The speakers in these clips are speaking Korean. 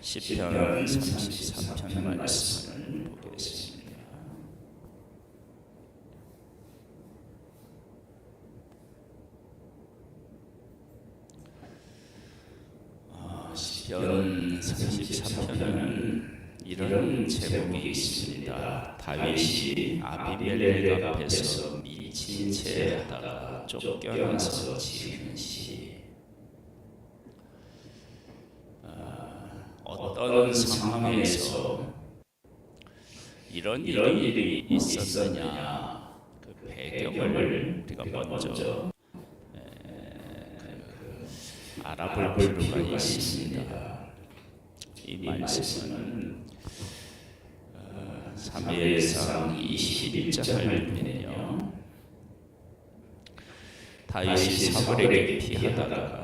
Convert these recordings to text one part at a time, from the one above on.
시편 33편 말씀을 보겠습니다. 시편 33편은 이런 제목이 있습니다. 다윗이 아비멜렉 앞에서 미친 채 하다가 쫓겨나서 지은 시. 어떤 상황에서 이런 일이 있었느냐, 그 배경을 우리가 먼저 알아볼 필요가 있습니다. 이 말씀은 사무엘상 21장을 보면요, 다윗이 사울에게 피하다가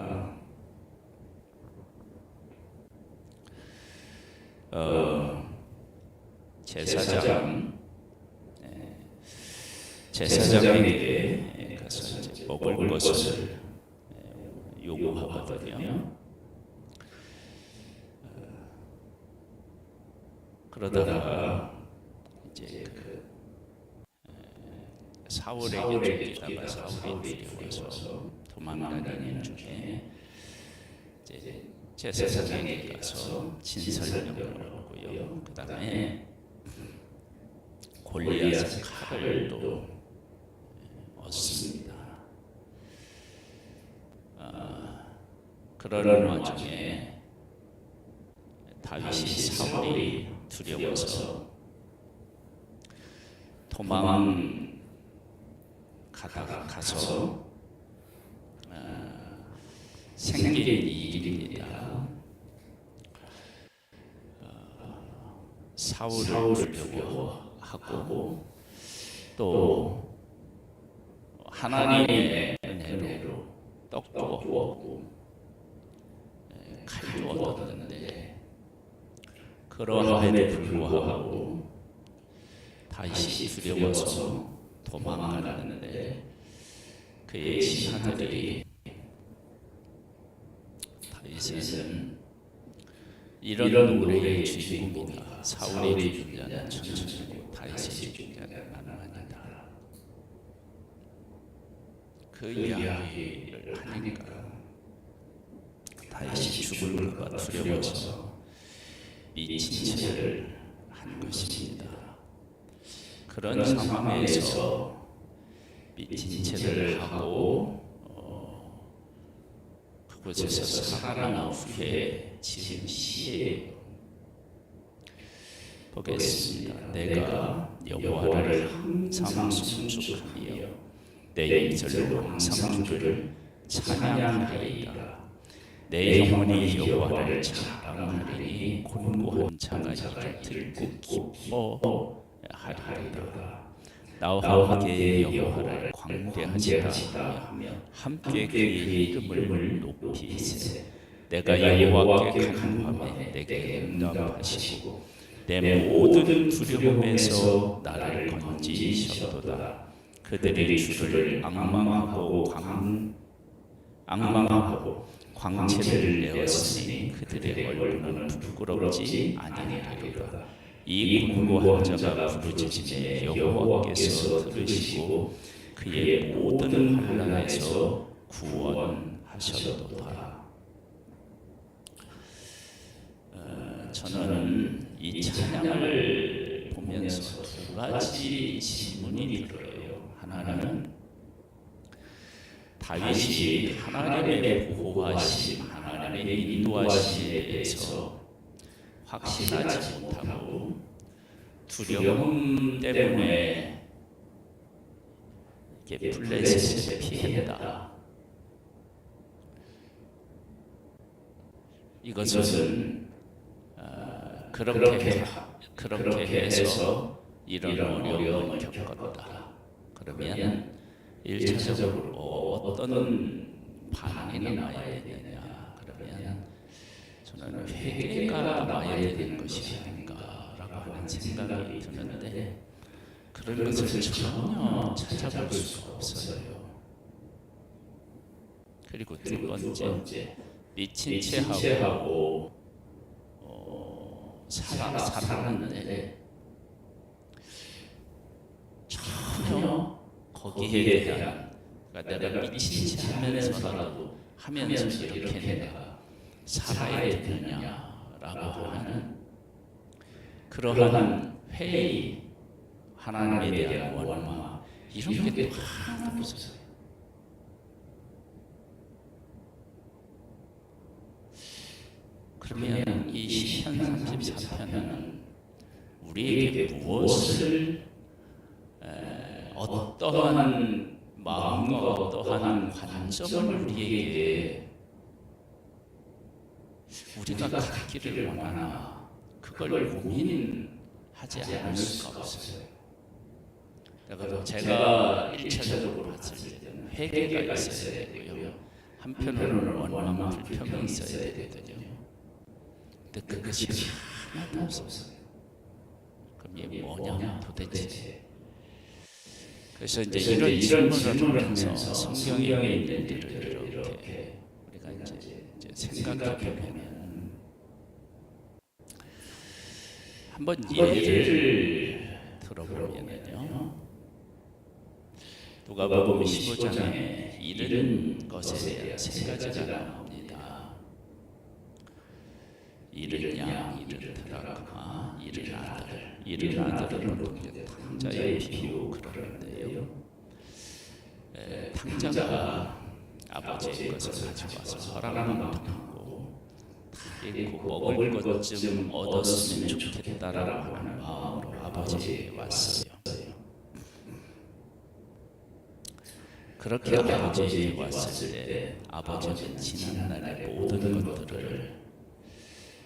제사장에게 가서 이제 먹을 것을 요구하거든요. 그러다가 이제 사울에게 쫓기다가 사울이 두려워서 도망다니는 중에 이제 제사장에게 가서 진설명령을 하고요. 그 다음에 골리앗의 칼을 또 얻습니다. 그런 와중에 다윗이 사울이 두려워서 가서 생긴 일입니다. 사울을 두려워하고 또 하나님의 은혜로 떡도 얻고 칼도 얻었는데, 그러함에도 불구하고 다윗이 두려워서 도망가는데 그의 신하들이 다윗은 이런 노래의 주인공이다. 사울이 죽은 자는 천천히고 다윗이 죽은 자는 만만하다. 그 이야기를 하니까 다윗이 죽을까 두려워서 미친 채를 한 것입니다. 그런 상황에서 미친 채를 하고 그곳에서 살아난 후에 지은 시예요. 보겠습니다. 내가 여호와를 항상 송축하며 내 입술로 항상 주를 찬양하리이다. 내 영혼이 여호와를 자랑하리니 곤고한 자가 이를 듣고 기뻐하리이다. 나와 함께 여호와를 광대하시다 하며 함께 그의 이름을 높이세. 내가 여호와께 간구하며 내게 응답하시고 내 모든 두려움에서 나를 건지셨도다. 그들이 주를 앙망하고 광채를 내었으니 그들의 얼굴은 부끄럽지 아니하리로다. 이 곤고한 자가 부르짖음에 여호와께서 들으시고 그의 모든 환난에서 구원하셨도다. 저는 이 찬양을 보면서 두 가지 질문이 들어요. 하나는 다윗이 하나님의 보호하심, 하나님의 인도하심에 대해서 확신하지 못하고 두려움 때문에 이게 블레셋을 피했다. 이것은 그렇게 해서 이런 어려움을 겪었다. 그러면 1차적으로 어떤 반응이 남아야 되느냐? 그러면 저는 회개가 남아야 되는 것이 아닌가라고 하는 생각이 드는데, 그런 것을 전혀 찾아볼 수가 없어요. 그리고 두 번째, 미친 채 하고 살았는데 전혀 거기에 대한, 그러니까 내가 미친 짓 하면서 이렇게 내가 살아야 되느냐라고 하는 그러한 회의, 하나님에 대한 원망, 이런 게 또 하나도 없어요. 그러면 이 시편 34편은 우리에게 무엇을, 어떠한 마음과 어떠한 관점을 우리에게, 우리가 갖기를 원하나, 그걸 고민하지 않을 수가 없어요. 제가 1차적으로 봤을 때는 회개가 있어야 되고요, 한편으로는 원망, 불평이 있어야 되거든요. 근데 그것이 하나도 없었어요. 그럼 이게 뭐냐 도대체? 그래서 이제 이런 질문을 하면서 성경에 있는 일들을 이렇게 우리가 이제 생각해 보면, 한번 예를 들어보면요, 누가복음 15장에 잃은 것에 대한 세 가지가 나옵니다. 잃은 양, 잃은 드라크마, 잃은 아들. 잃은 아들은 보통 탕자의 비유 그러는데요. 탕자가 아버지의 것을 가지고 와서 허랑방탕하고 먹을 것쯤 얻었으면 좋겠다라고 하는 마음으로 아버지에게 왔어요. 그렇게 아버지에게 왔을 때 아버지는 지난날의 모든 것들을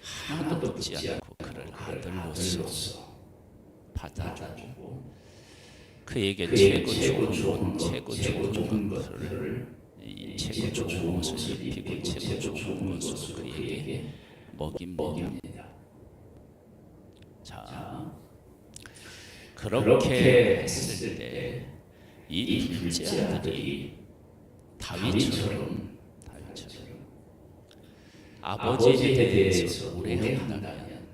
하나도 묻지 않고 그를 아들로서 받아주고, 그에게 최고 좋은 것을, 최고 좋은 것을 입히고 최고 좋은 것을 그에게 먹입니다. 자, 그렇게 했을 때 이 둘째 아들이 다윗처럼 아버지에 대해서 노래한다면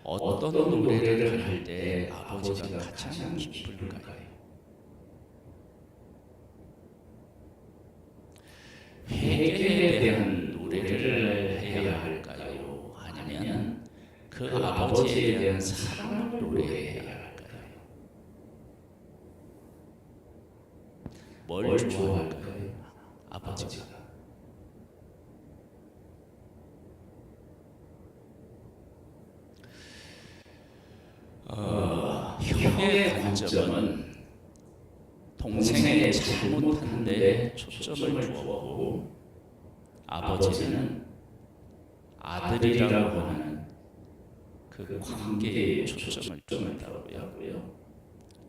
어떤 노래를 할 때 아버지가 가장 기쁠까요? 회개에 대한 노래를 해야 할까요? 아니면 그 아버지에 대한 사랑을 노래해야 할까요? 뭘 좋아할까요? 아버지가. 형의 관점은 동생의 잘못한 데 초점을 두었고, 아버지는 아들이라고 하는 그 관계에 초점을 두었다고요.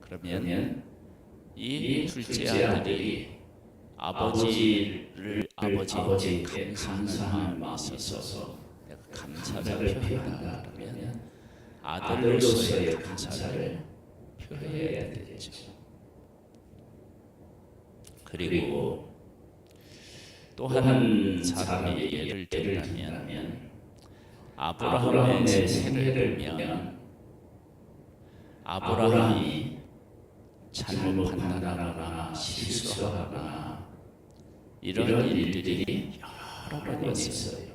그러면 이 둘째 아들이 아버지에게 감사한 마음이 있어서 내가 감사를 표현한다 그러면 아들로서의 감사를 표현해야 되겠죠. 그리고 또 한 사람의 예를 들자면, 아브라함의 세례를 보면 아브라함이 잘못 판단하거나 실수하거나 이런 일들이 여러 번 있어요.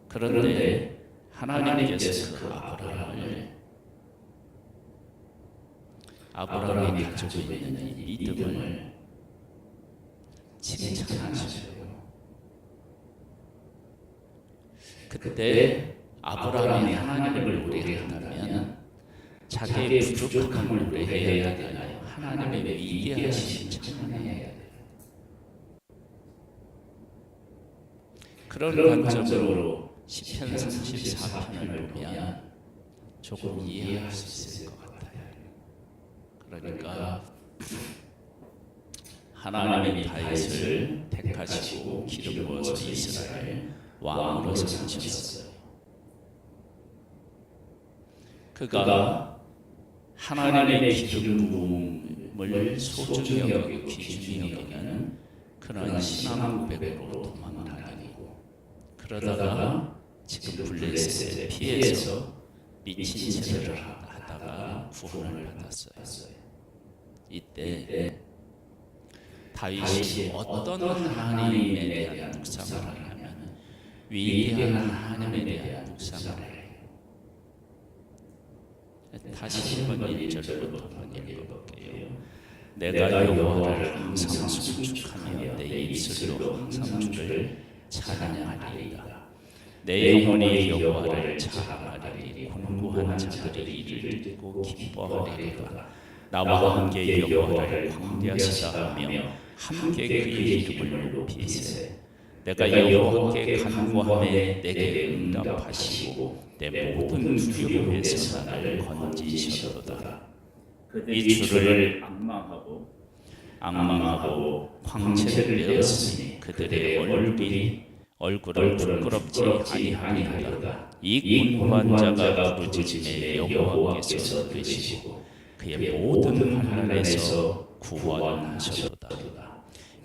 그런데 하나님께서 그 아브라함이 가지고 있는 이 믿음을 칭찬하셔요. 그때 아브라함이 하나님을 노래한다면 자기의 부족함을 노래해야 되나요? 하나님의 위대하신 찬양해야 돼요. 그런 관점으로 시편 34편을 보면 조금 이해할 수 있을 것 같아요. 그러니까 하나님이 다윗을 택하시고 기름 부어서 이스라엘 왕으로 삼으셨어요. 그가 하나님의 기름 부음을 소중히 여기고 귀중히 여기는 그런 신앙 고백으로 도망다니고, 그러다가 지금 블레셋에 피해서 미친 제사를 하다가 구원을 받았어요. 이때 다윗이 어떤 하나님에 대한 묵상을 하냐면 위대한 하나님에 대한 묵상을 해요. 다시 한번 1절부터 한번 읽어볼게요. 내가 여호와를 항상 송축하며 내 입술로 항상 주를 찬양하리이다. 내 영혼이 여호와를 찬양하리니 곤고한 자들이 이를 듣고 기뻐하리이다. 나와 함께 여호와를 광대하시다 하며 함께 그의 이름을 높이세. 내가 여호와께 간구하매 내게 응답하시고 내 모든 두려움에서 나를 건지셨도다. 이 주를 악망하고 광채를 내었으니 그들의 얼굴을 부끄럽지 아니하리로다. 이 곤고한 자가 부르짖음에 여호와께서 들으시고 그의 모든 환난에서 구원하셨도다.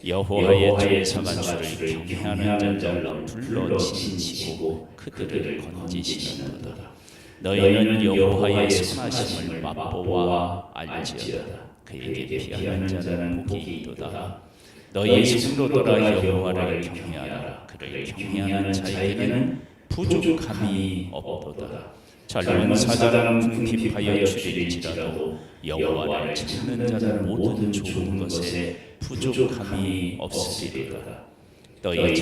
여호와의 정상한 주를 경외하는 자를 불러 진치고 그들을 건지시는도다. 너희는 여호와의 선하심을 맛보아 알지어다. 그에게 피하는 자는 복이 있도다. 너희 손으로 돌아 여호와를 경외하라. 그를 경외하는 자에게는 부족함이 없도다. 젊은 사자는 궁핍하여 줄일지라도 여호와를 찾는 자는 모든 좋은 것에 부족함이 없으리로다. 너희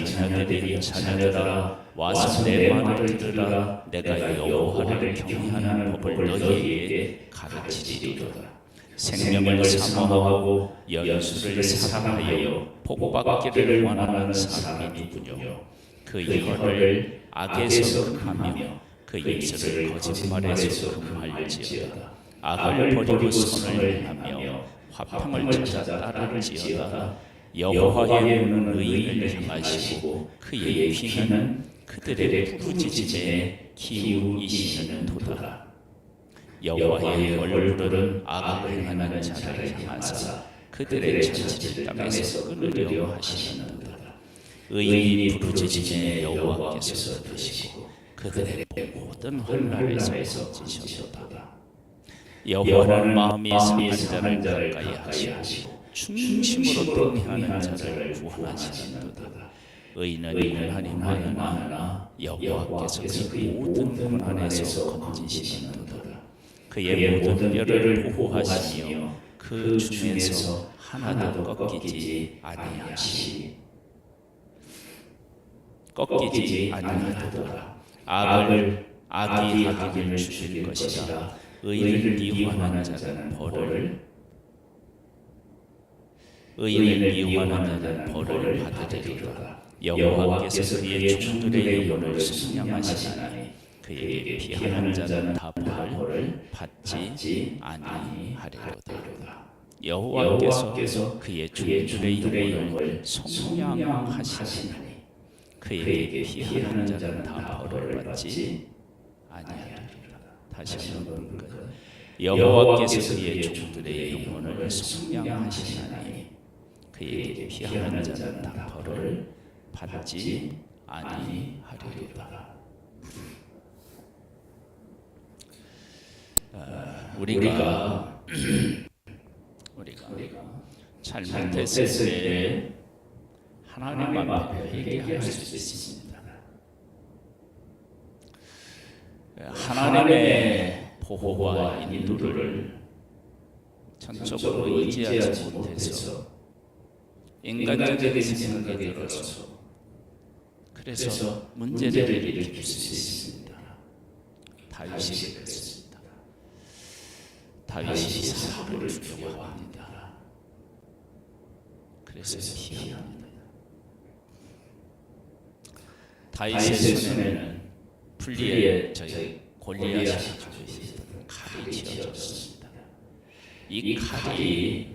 자녀들아 와서 내 말을 들으라. 내가 여호와를 경외하는 법을 너희에게 가르치리로다. 생명을 사모하고 연수를 사랑하여 복받기를 원하는 사람이 누구뇨? 그 혀를 악에서 금하며 그 입술을 거짓말에서 금할지어다. 악을 버리고 선을 행하며 화평을 찾아 따를지어다. 여호와의 눈은 의인을 향하시고 그의 귀는 그들의 부르짖음에 기울이시는 도다. 여호와의 얼굴은 악을 행하는 자를 향하사 그들의 잔치를 땅에서 끊으려 하시는도다. 의인이 부르짖음에 여호와께서 들으시고 그들의 모든 환난에서 건지셨도다. 여호와는 마음이 상한 자를 가까이 하시고 충심으로 등하는 자를 구원하시는도다. 의인은 하나님하나 여호와께서 그의 모든 고난에서 건지시는도다. 그의 모든 뼈를 보호하시며 그 중에서 하나도 꺾이지 아니하도다. 악이 악인을 죽일 것이라. 의인을 미워하는 자는 벌을 받으리로다. 여호와께서 그의 종들의 영혼을 속량하시나니 그에게 피하는 자는 다 벌을 받지 아니하리로다. 여호와께서 그의 종들의 영혼을 속량하시나니 그에게 피하는 자는 다 벌을 받지 아니하리로다. 다시 한번 볼까요? 여호와께서 그의 종들의 영혼을 속량하시나니 그에게 피하는 자는 다 벌을 받지 아니하리로다. 우리가 잘못했을 때 하나님 앞에 회개할 수 있습니다. 하나님의 보호와 인도를 전적으로 의지하지 못해서 인간적인 생각에 들어서 그래서 문제를 일으킬 수 있습니다. 다윗이 그랬습니다. 다윗이 사울을 두려워합니다. 그래서 피합니다. 다윗의 손에는 골리앗이 가지고 있었던 칼이 쥐어졌습니다. 이 칼이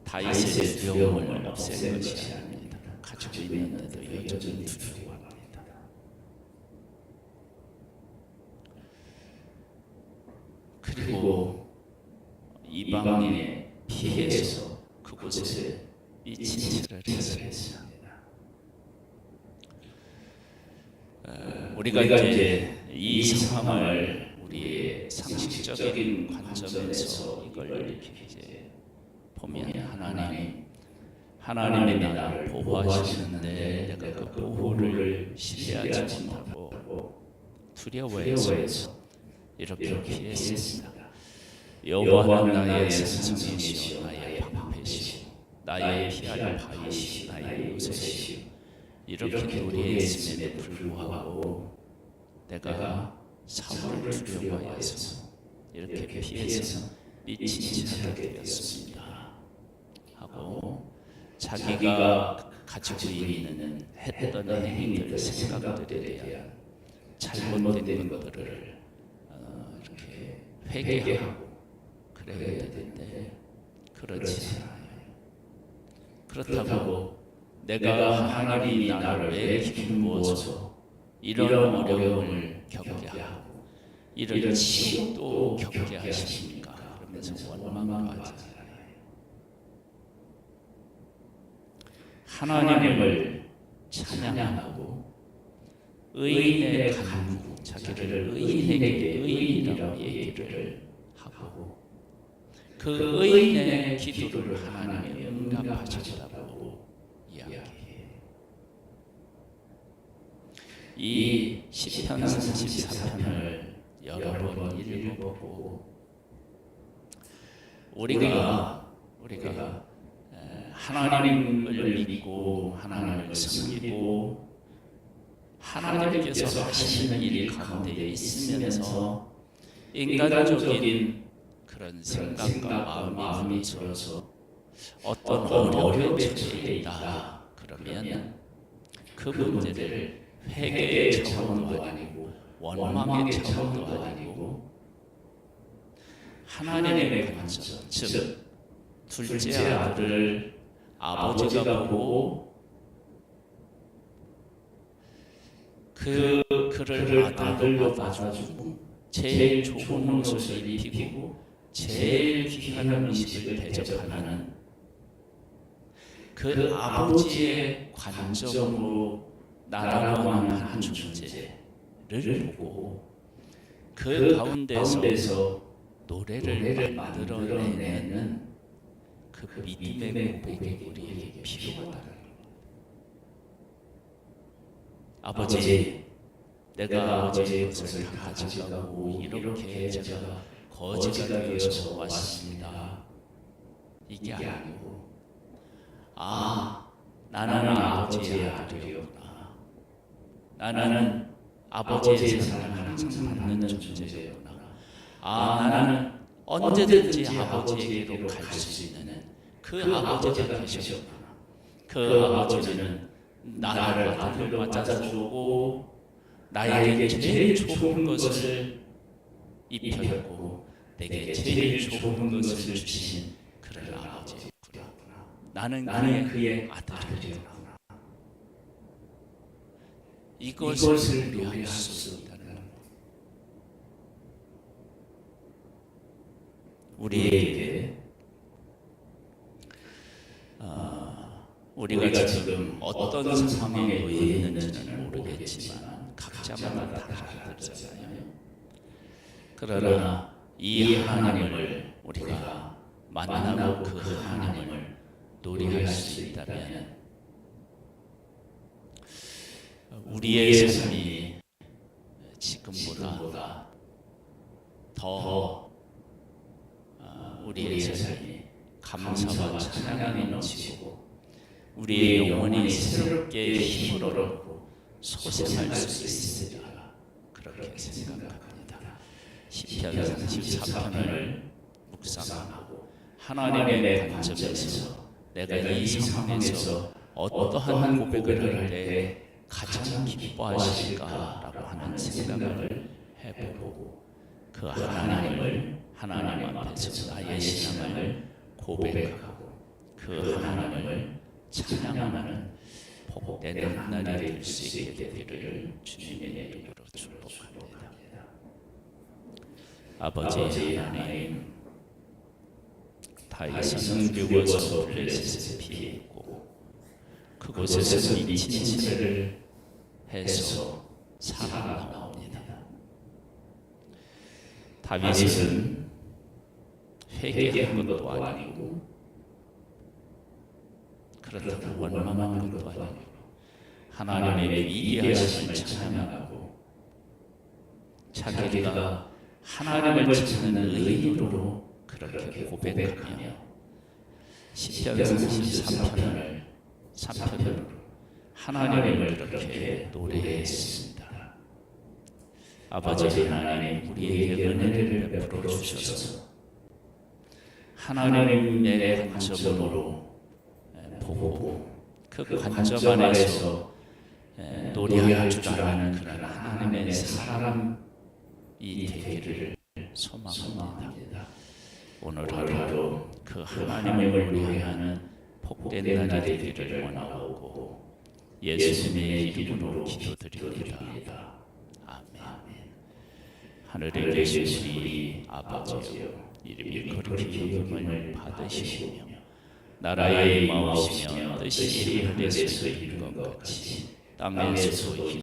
다윗의 두려움을 없앤 것이 아닙니다. 가지고 있는데도 여전히 두려워합니다. 그리고 이방인에 피해서 그곳에 이 진찰을 했습니다. 우리가 이제 이 상황을 우리의 상식적인 관점에서 이걸 이렇게 이제 보면 하나님이 나를 보호하시는데 내가 그 보호를 신뢰하지 못하고 두려워해서 이렇게 피했습니다. 여호와는 나의 산성이시오 나의 방패시오 나의 피할 바위시오 나의 요새시오. 이렇게 노래했음에도 불구하고 내가 사울을 두려워해서 이렇게 피해서 미친 채 하게 되었습니다 하고 자기가 가지고 있는 했던 행위들, 생각들에 대한 잘못된 것들을 이렇게 회개하고 그래야 되는데 그렇지 않아요. 그렇다고 내가 하나님이 나를 왜 기름 부어서 이런 어려움을 겪게 하고 이런 치욕도 겪게 하십니까? 그러면서 원망하지 않아요. 하나님을 찬양하고 의인의 간구, 자기를 의인에게 의인이라고 얘기를 하고 그 의인의 기도를 하나님이 응답하셨다고 이야기해요. 이 시편 34편을 여러 번 읽어보고 우리가 하나님을 믿고 하나님을 섬기고 하나님께서 하시는 일 가운데 있으면서 인간적인 그런 생각과 마음이 들어서 어떤 어려움에 처해 있다 그러면 그 문제를 회개의 차원도 아니고 원망의 차원도 아니고 하나님의 관점, 즉 둘째 아들을 아버지가 보고 그를 아들로 받아주고 제일 좋은 옷을 입히고 제일 귀한 음식을 대접하는 그 아버지의 관점으로 나라고 하는 한 존재를 보고 그 가운데서 노래를 만들어내는 그 믿음의 고백이 우리에게 필요하다는 겁니다. 아버지, 내가 아버지의 것을 다 가져가고 이렇게 제가 거지가 되어서 왔습니다. 이게 아니고 나는 아버지의 아들이었구나. 나는 아버지의 사랑을 항상 받는 존재였구나. 나는 언제든지 아버지에게로 갈 수 있는 그 아버지가 계셨구나. 그 아버지는 나를 아들로 맞아주고 나에게 제일 좋은 것을 입혀주고 내게 제일 좋은 것을 주신 그런 아버지였구나. 나는 그의 아들이었구나. 이것을 우리할 수 있다는 우리에게 우리가 지금 어떤 상황에 놓여 있는지는 모르겠지만 각자마다 다 다르잖아요. 그러나 이 하나님을 우리가 만나고 그 하나님을 노래할 수 있다면 우리의 삶이 지금보다 더 우리의 삶이 감사와 찬양이 넘치고 우리의 영혼이 새롭게 힘을 얻고 소생할 수 있으리라 그렇게 생각합니다. 시편 34편을 묵상하고 하나님의 관점에서 내가 이 상황에서 어떠한 고백을 할 때 가장 기뻐하실까라고 하는 생각을 해보고 그 하나님 앞에서 나의 신앙을 고백하고 그 하나님을 찬양하는 복된 날이 될 수 있게 되기를 주님의 이름으로 축복합니다. 아버지 하나님, 다윗은 두려워서 블레셋에 피했고 그곳에서 미친 채를 해서 살아나옵니다. 다윗은 회개한 것도 아니고 그렇다고 원망한 것도 아니고 하나님의 위대하심을 찬양하고 자기가 하나님을 찾는 의인으로 그렇게 고백하며 시편 33편을 하나님을 그렇게 노래했습니다. 아버지 하나님, 우리에게 은혜를 베풀어 주셔서 하나님의 관점으로 보고 그 관점 안에서 노래할 줄 아는 그런 하나님의 사람이 되기를 소망합니다. 오늘 하루 그 하나님을 노래하는 복된 날이 되기를 원하고 예수님의 이름으로 기도드립니다. 아멘. 하늘에 계신 우리 아버지여, 이름이 거룩히 여김을 받으시며 나라의 임하옵시며 뜻이 하늘에서 이룬 것 같이 땅에서도